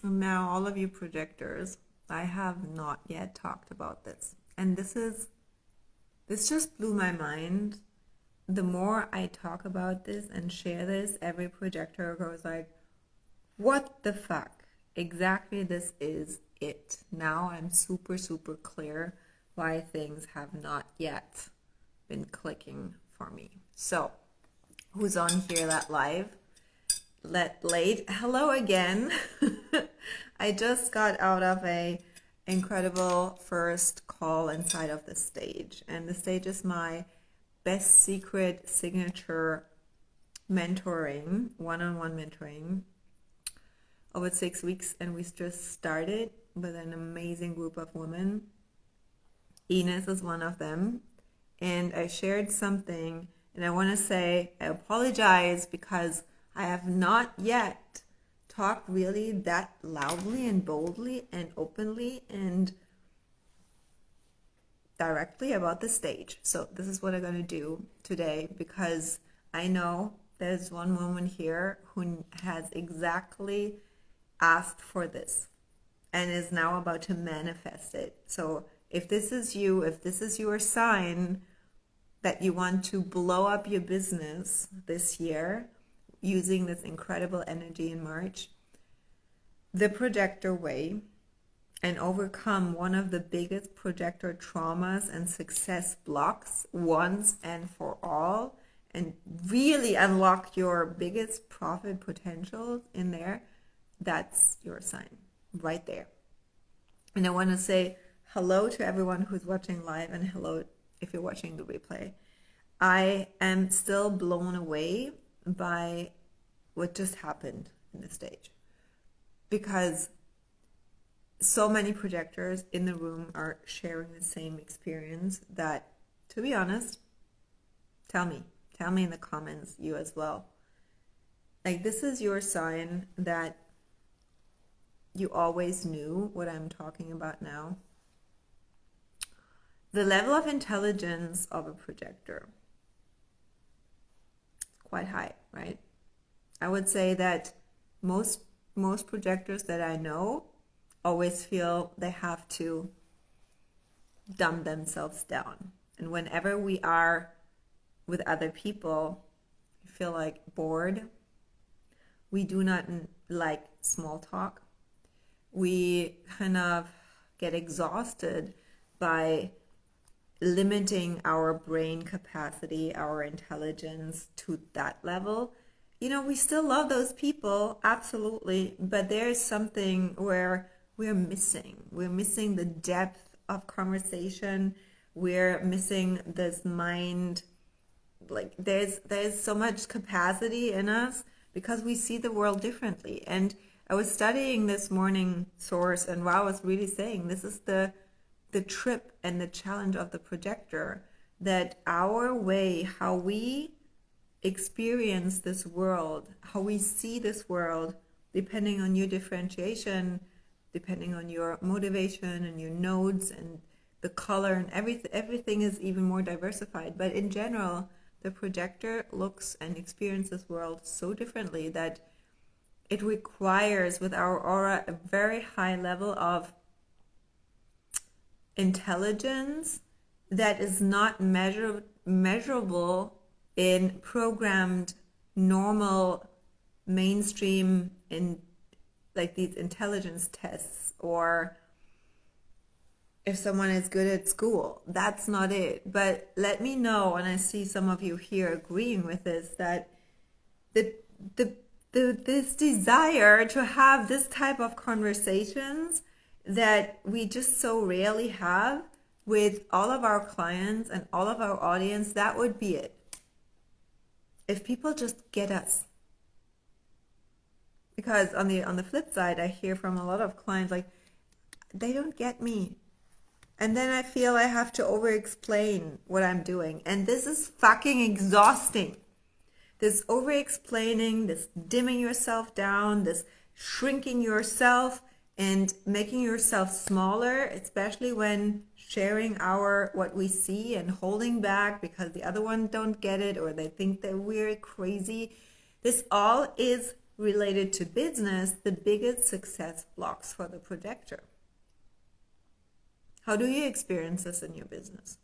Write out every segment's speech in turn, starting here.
Now, all of you projectors, I have not yet talked about this. And this just blew my mind. The more I talk about this and share this, every projector goes like, what the fuck? Exactly, this is it. Now I'm super, super clear why things have not yet been clicking for me. So, who's on here that live? Late. Hello again. I just got out of a incredible first call inside of the stage, and the stage is my best secret signature mentoring, one-on-one mentoring over 6 weeks, and we just started with an amazing group of women. Ines is one of them, and I shared something, and I want to say I apologize because I have not yet talked really that loudly and boldly and openly and directly about the stage. So this is what I'm going to do today, because I know there's one woman here who has exactly asked for this and is now about to manifest it. So if this is you, if this is your sign that you want to blow up your business this year using this incredible energy in March, the projector way, and overcome one of the biggest projector traumas and success blocks once and for all, and really unlock your biggest profit potential in there, that's your sign right there. And I want to say hello to everyone who's watching live, and hello if you're watching the replay. I am still blown away by what just happened in the stage, because so many projectors in the room are sharing the same experience that, to be honest, tell me in the comments, you as well. Like, this is your sign that you always knew what I'm talking about now. The level of intelligence of a projector is quite high, right? I would say that most projectors that I know always feel they have to dumb themselves down. And whenever we are with other people, we feel like bored. We do not like small talk. We kind of get exhausted by limiting our brain capacity, our intelligence to that level. You know, we still love those people, absolutely, but there's something where we're missing the depth of conversation. We're missing this mind. Like, there's so much capacity in us because we see the world differently. And I was studying this morning source, and Ra was really saying this is the trip and the challenge of the projector, that our way, how we experience this world, how we see this world, depending on your differentiation, depending on your motivation and your nodes and the color and everything is even more diversified. But in general, the projector looks and experiences the world so differently that it requires, with our aura, a very high level of intelligence that is not measurable in programmed, normal, mainstream, in like these intelligence tests, or if someone is good at school. That's not it. But let me know, and I see some of you here agreeing with this, that this desire to have this type of conversations that we just so rarely have with all of our clients and all of our audience, that would be it. If people just get us. Because on the flip side, I hear from a lot of clients like, they don't get me. And then I feel I have to over-explain what I'm doing. And this is fucking exhausting. This over-explaining, this dimming yourself down, this shrinking yourself and making yourself smaller, especially when sharing what we see, and holding back because the other one don't get it, or they think that we're crazy. This all is related to business the biggest success blocks for the projector? How do you experience this in your business?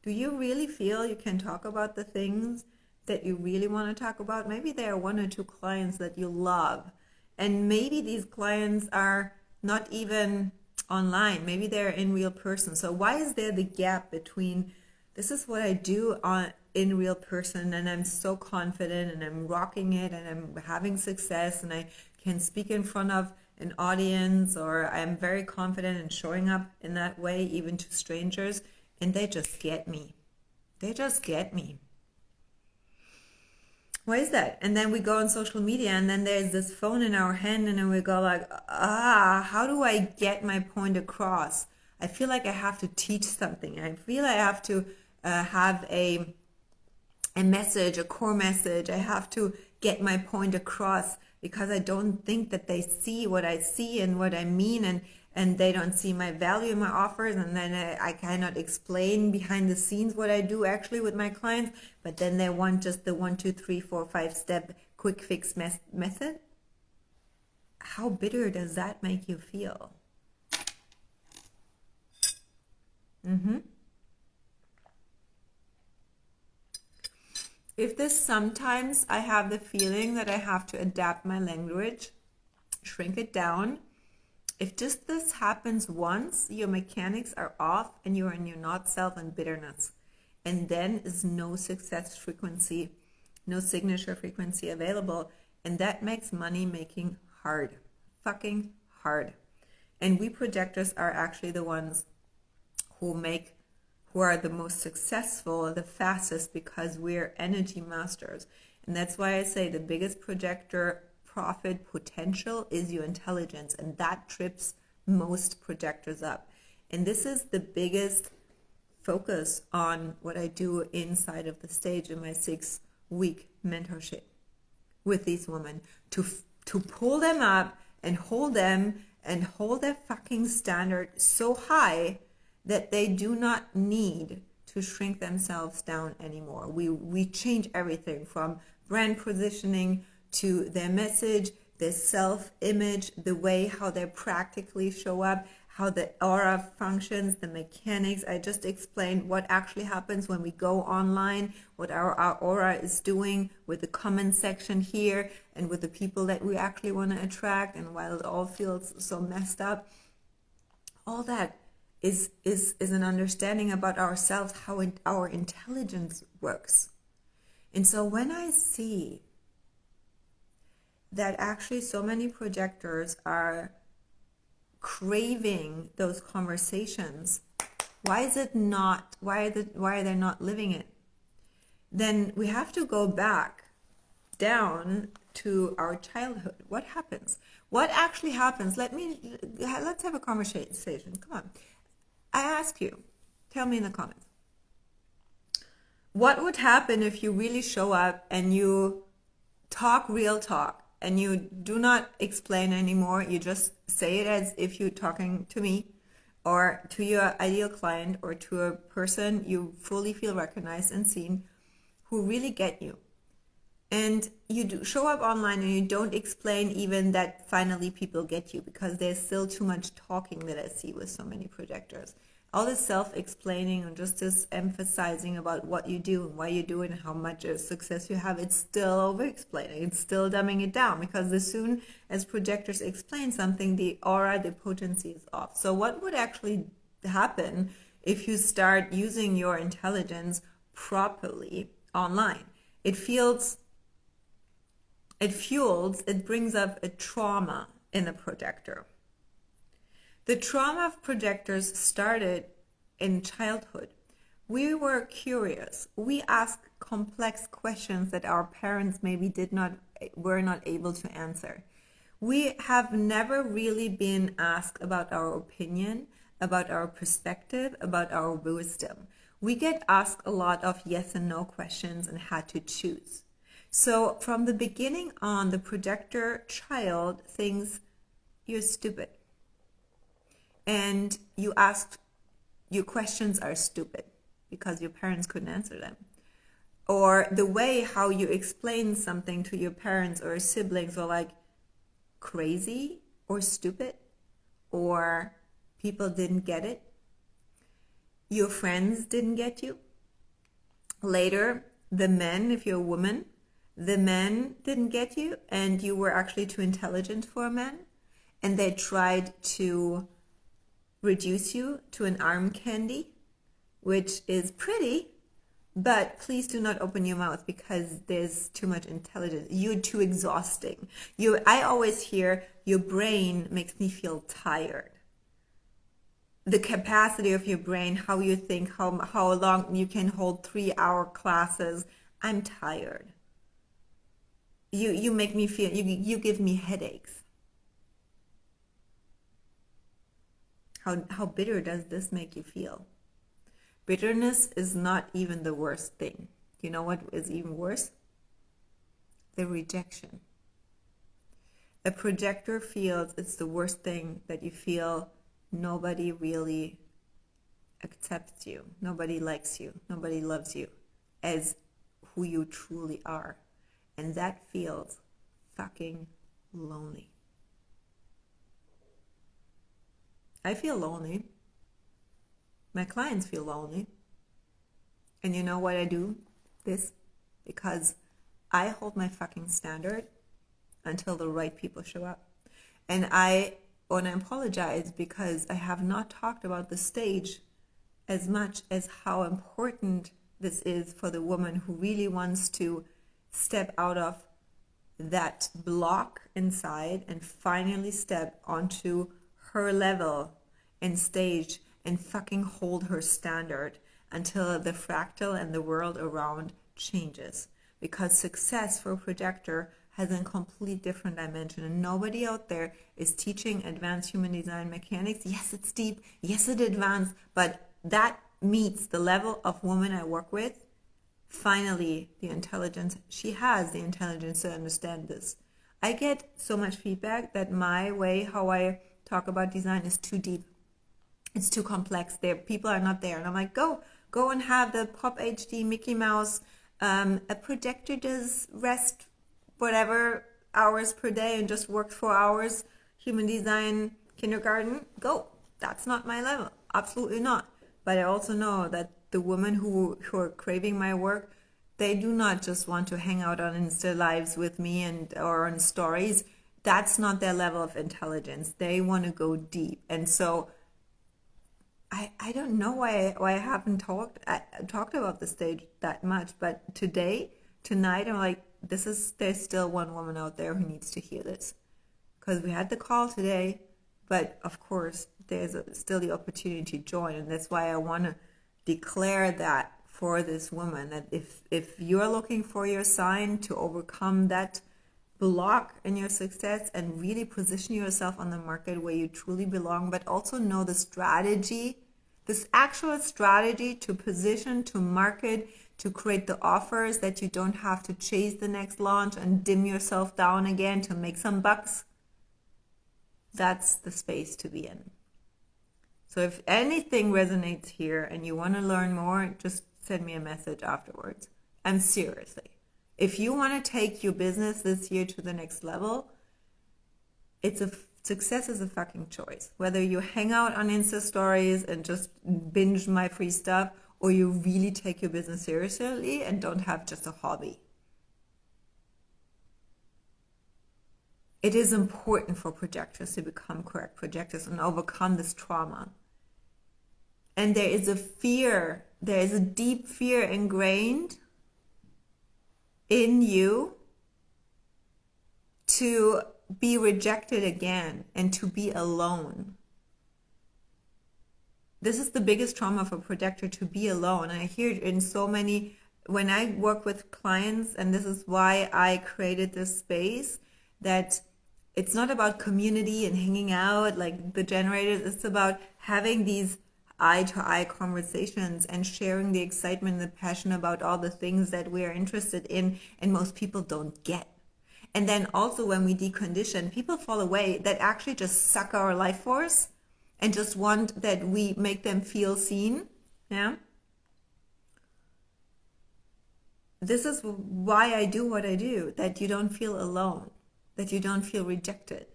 Do you really feel you can talk about the things that you really want to talk about? Maybe there are one or two clients that you love, and maybe these clients are not even online. Maybe they're in real person. So why is there the gap between this is what I do in real person, and I'm so confident and I'm rocking it and I'm having success and I can speak in front of an audience, or I'm very confident in showing up in that way even to strangers, and they just get me. They just get me. Why is that? And then we go on social media and then there's this phone in our hand and then we go like, how do I get my point across? I feel like I have to teach something. I feel I have to have a message, a core message. I have to get my point across because I don't think that they see what I see and what I mean, and they don't see my value in my offers, and then I cannot explain behind the scenes what I do actually with my clients, but then they want just the 1, 2, 3, 4, 5 step quick fix method. How bitter does that make you feel? If this sometimes I have the feeling that I have to adapt my language, shrink it down, if just this happens once, your mechanics are off and you're in your not self and bitterness. And then is no success frequency, no signature frequency available. And that makes money making hard, fucking hard. And we projectors are actually the ones who are the most successful, the fastest, because we're energy masters. And that's why I say the biggest projector profit potential is your intelligence, and that trips most projectors up. And this is the biggest focus on what I do inside of the stage in my 6-week mentorship with these women, to pull them up and hold them and hold their fucking standard so high that they do not need to shrink themselves down anymore. We change everything from brand positioning to their message, their self-image, the way how they practically show up, how the aura functions, the mechanics. I just explained what actually happens when we go online, what our aura is doing with the comment section here and with the people that we actually want to attract, and while it all feels so messed up, all that is an understanding about ourselves, how our intelligence works. And so when I see that actually so many projectors are craving those conversations, why are they not living it? Then we have to go back down to our childhood. What happens? What actually happens? Let's have a conversation. Come on. I ask you, tell me in the comments. What would happen if you really show up and you talk real talk and you do not explain anymore? You just say it as if you're talking to me or to your ideal client or to a person you fully feel recognized and seen who really get you. And you do show up online and you don't explain even that finally people get you, because there's still too much talking that I see with so many projectors. All this self-explaining and just this emphasizing about what you do and why you do it and how much success you have, it's still over-explaining. It's still dumbing it down, because as soon as projectors explain something, the aura, the potency is off. So what would actually happen if you start using your intelligence properly online? It brings up a trauma in the projector. The trauma of projectors started in childhood. We were curious. We asked complex questions that our parents maybe were not able to answer. We have never really been asked about our opinion, about our perspective, about our wisdom. We get asked a lot of yes and no questions and had to choose. So from the beginning on, the projector child thinks you're stupid. And your questions are stupid because your parents couldn't answer them. Or the way how you explain something to your parents or siblings, or like, crazy or stupid, or people didn't get it. Your friends didn't get you. Later, the men, if you're a woman, the men didn't get you and you were actually too intelligent for a man. And they tried to reduce you to an arm candy, which is pretty, but please do not open your mouth because there's too much intelligence. You're too exhausting. I always hear your brain makes me feel tired. The capacity of your brain, how you think, how long you can hold 3-hour classes. I'm tired. You make me feel, you give me headaches. How bitter does this make you feel? Bitterness is not even the worst thing. You know what is even worse? The rejection. A projector feels it's the worst thing that you feel nobody really accepts you. Nobody likes you. Nobody loves you as who you truly are. And that feels fucking lonely. I feel lonely. My clients feel lonely. And you know what I do? This because I hold my fucking standard until the right people show up. And I want to apologize because I have not talked about the stage as much as how important this is for the woman who really wants to step out of that block inside and finally step onto her level and stage and fucking hold her standard until the fractal and the world around changes. Because success for a projector has a complete different dimension, and nobody out there is teaching advanced human design mechanics. Yes, it's deep. Yes, it's advanced, but that meets the level of woman I work with. Finally, the intelligence, she has the intelligence to understand this. I get so much feedback that my way, how I talk about design is too deep. It's too complex. People are not there. And I'm like, go and have the Pop HD Mickey Mouse. A projector does rest whatever hours per day and just works 4 hours. Human design kindergarten, go. That's not my level. Absolutely not. But I also know that the women who are craving my work, they do not just want to hang out on Insta Lives with me or on stories. That's not their level of intelligence. They want to go deep. And so I don't know why I haven't talked about the stage that much, but tonight I'm like, there's still one woman out there who needs to hear this, because we had the call today, but of course there's still the opportunity to join, and that's why I want to declare that for this woman, that if you're looking for your sign to overcome that block in your success and really position yourself on the market where you truly belong, but also know the strategy, this actual strategy to position, to market, to create the offers that you don't have to chase the next launch and dim yourself down again to make some bucks. That's the space to be in. So if anything resonates here and you want to learn more, just send me a message afterwards. And seriously, if you want to take your business this year to the next level, success is a fucking choice. Whether you hang out on Insta stories and just binge my free stuff, or you really take your business seriously and don't have just a hobby. It is important for projectors to become correct projectors and overcome this trauma. And there is a deep fear ingrained in you to be rejected again and to be alone. This is the biggest trauma for a projector, to be alone. And I hear it in so many, when I work with clients, and this is why I created this space, that it's not about community and hanging out like the generators. It's about having these eye-to-eye conversations and sharing the excitement and the passion about all the things that we are interested in and most people don't get. And then also when we decondition, people fall away that actually just suck our life force and just want that we make them feel seen. Yeah. This is why I do what I do, that you don't feel alone. that you don't feel rejected,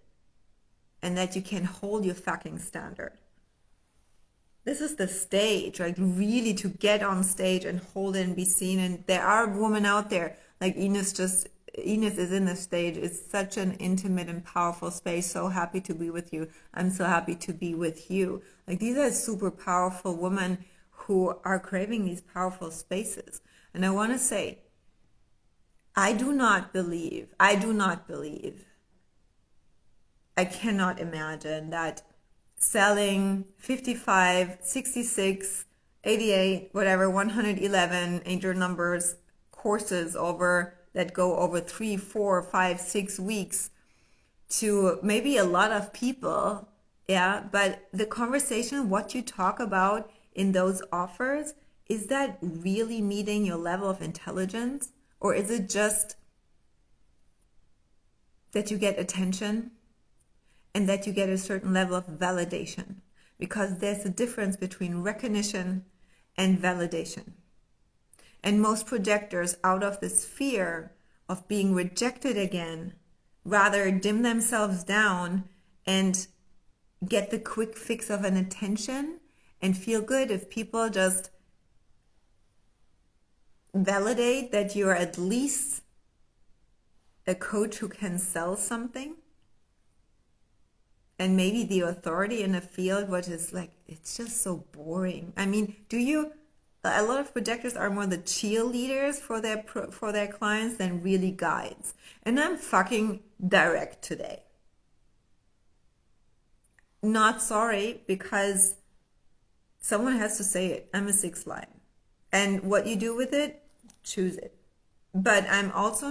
and that you can hold your fucking standard. This is the stage, like really to get on stage and hold it and be seen. And there are women out there, like Ines is in the stage. It's such an intimate and powerful space. So happy to be with you. I'm so happy to be with you. Like these are super powerful women who are craving these powerful spaces. And I want to say, I cannot imagine that selling 55, 66, 88, whatever, 111, angel numbers, courses that go over 3, 4, 5, 6 weeks to maybe a lot of people. Yeah. But the conversation, what you talk about in those offers, is that really meeting your level of intelligence? Or is it just that you get attention and that you get a certain level of validation? Because there's a difference between recognition and validation. And most projectors, out of this fear of being rejected again, rather dim themselves down and get the quick fix of an attention and feel good if people just validate that you're at least a coach who can sell something, and maybe the authority in a field, which is like, it's just so boring. I mean, a lot of projectors are more the cheerleaders for their clients than really guides. And I'm fucking direct today. Not sorry, because someone has to say it. I'm a 6 line. And what you do with it, choose it. But I'm also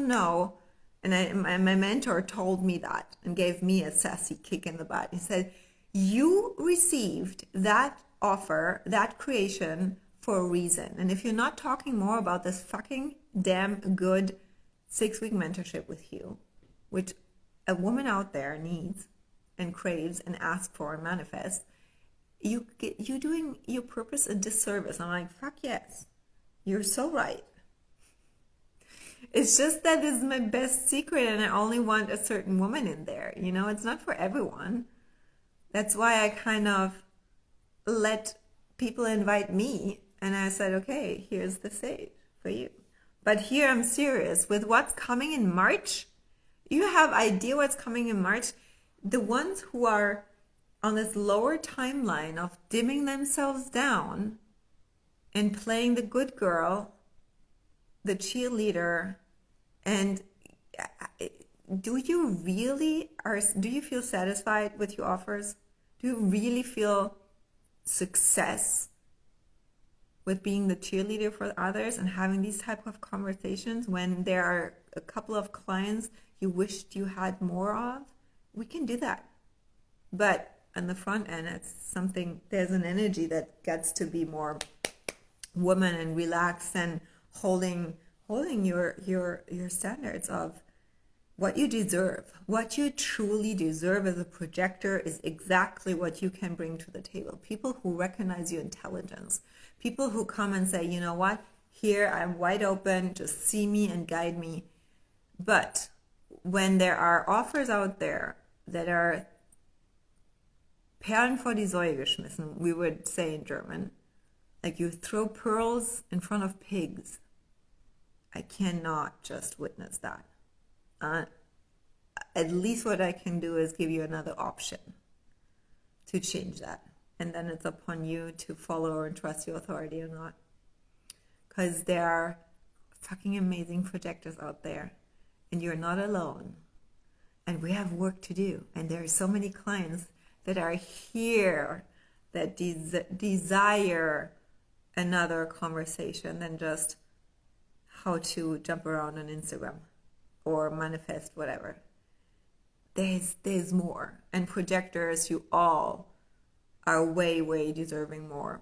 and my mentor told me that and gave me a sassy kick in the butt. He said, you received that offer, that creation for a reason. And if you're not talking more about this fucking damn good 6-week mentorship with you, which a woman out there needs and craves and asks for and manifests, you're doing your purpose a disservice. I'm like, fuck yes, you're so right. It's just that this is my best secret and I only want a certain woman in there. It's not for everyone. That's why I kind of let people invite me. And I said, okay, here's the stage for you. But here I'm serious. With what's coming in March, you have idea what's coming in March? The ones who are on this lower timeline of dimming themselves down and playing the good girl, the cheerleader, and do you feel satisfied with your offers? Do you really feel success with being the cheerleader for others and having these type of conversations when there are a couple of clients you wished you had more of? We can do that. But on the front end, there's an energy that gets to be more woman and relaxed and holding your standards of what you deserve. What you truly deserve as a projector is exactly what you can bring to the table. People who recognize your intelligence. People who come and say, you know what, here I'm wide open, just see me and guide me. But when there are offers out there that are Perlen vor die Säue geschmissen, we would say in German, like you throw pearls in front of pigs, I cannot just witness that. At least what I can do is give you another option to change that. And then it's upon you to follow or trust your authority or not. Because there are fucking amazing projectors out there. And you're not alone. And we have work to do. And there are so many clients that are here that desire another conversation than just how to jump around on Instagram or manifest whatever. There's more. And projectors, you all are way, way deserving more.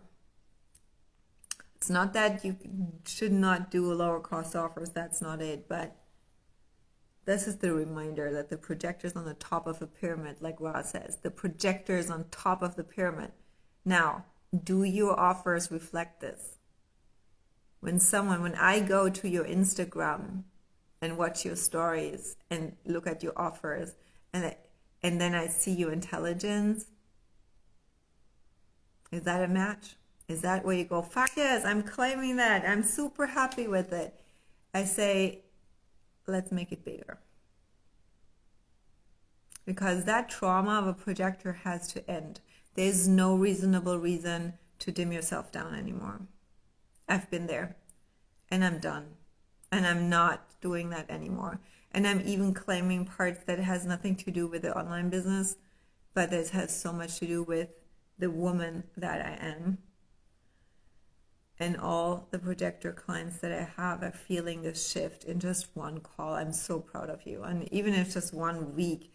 It's not that you should not do lower cost offers. That's not it. But this is the reminder that the projector's on the top of a pyramid, like Ra says. The projector is on top of the pyramid. Now, do your offers reflect this? When I go to your Instagram and watch your stories and look at your offers, and then I see your intelligence. Is that a match? Is that where you go, fuck yes, I'm claiming that, I'm super happy with it? I say, let's make it bigger. Because that trauma of a projector has to end. There's no reasonable reason to dim yourself down anymore. I've been there, and I'm done. And I'm not doing that anymore. And I'm even claiming parts that has nothing to do with the online business, but it has so much to do with the woman that I am. And all the projector clients that I have are feeling this shift in just one call. I'm so proud of you. And even if it's just 1 week,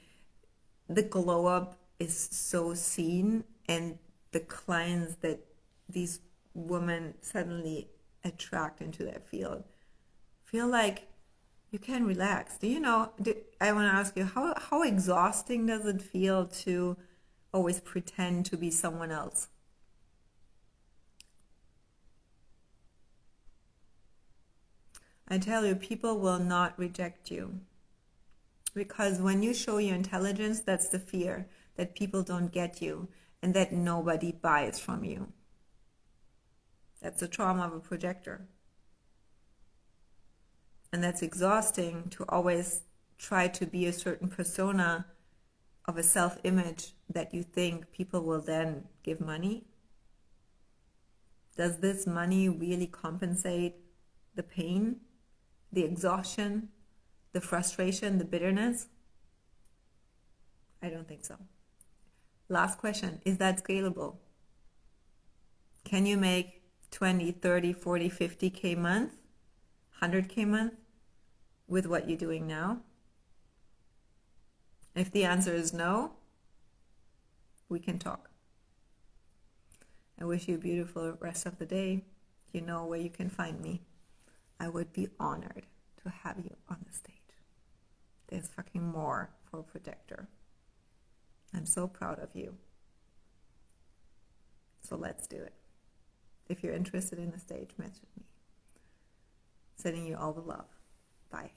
the glow up is so seen, and the clients that these women suddenly attract into their field feel like you can relax. Do you know, I want to ask you, how exhausting does it feel to always pretend to be someone else? I tell you, people will not reject you. Because when you show your intelligence, that's the fear, that people don't get you and that nobody buys from you. That's the trauma of a projector. And that's exhausting, to always try to be a certain persona of a self-image that you think people will then give money. Does this money really compensate the pain, the exhaustion, the frustration, the bitterness? I don't think so. Last question, is that scalable? Can you make 20, 30, 40, 50K month, 100K month with what you're doing now? If the answer is no, we can talk. I wish you a beautiful rest of the day. You know where you can find me. I would be honored to have you on the stage. There's fucking more for a projector. I'm so proud of you. So let's do it. If you're interested in the stage, message me. Sending you all the love. Bye.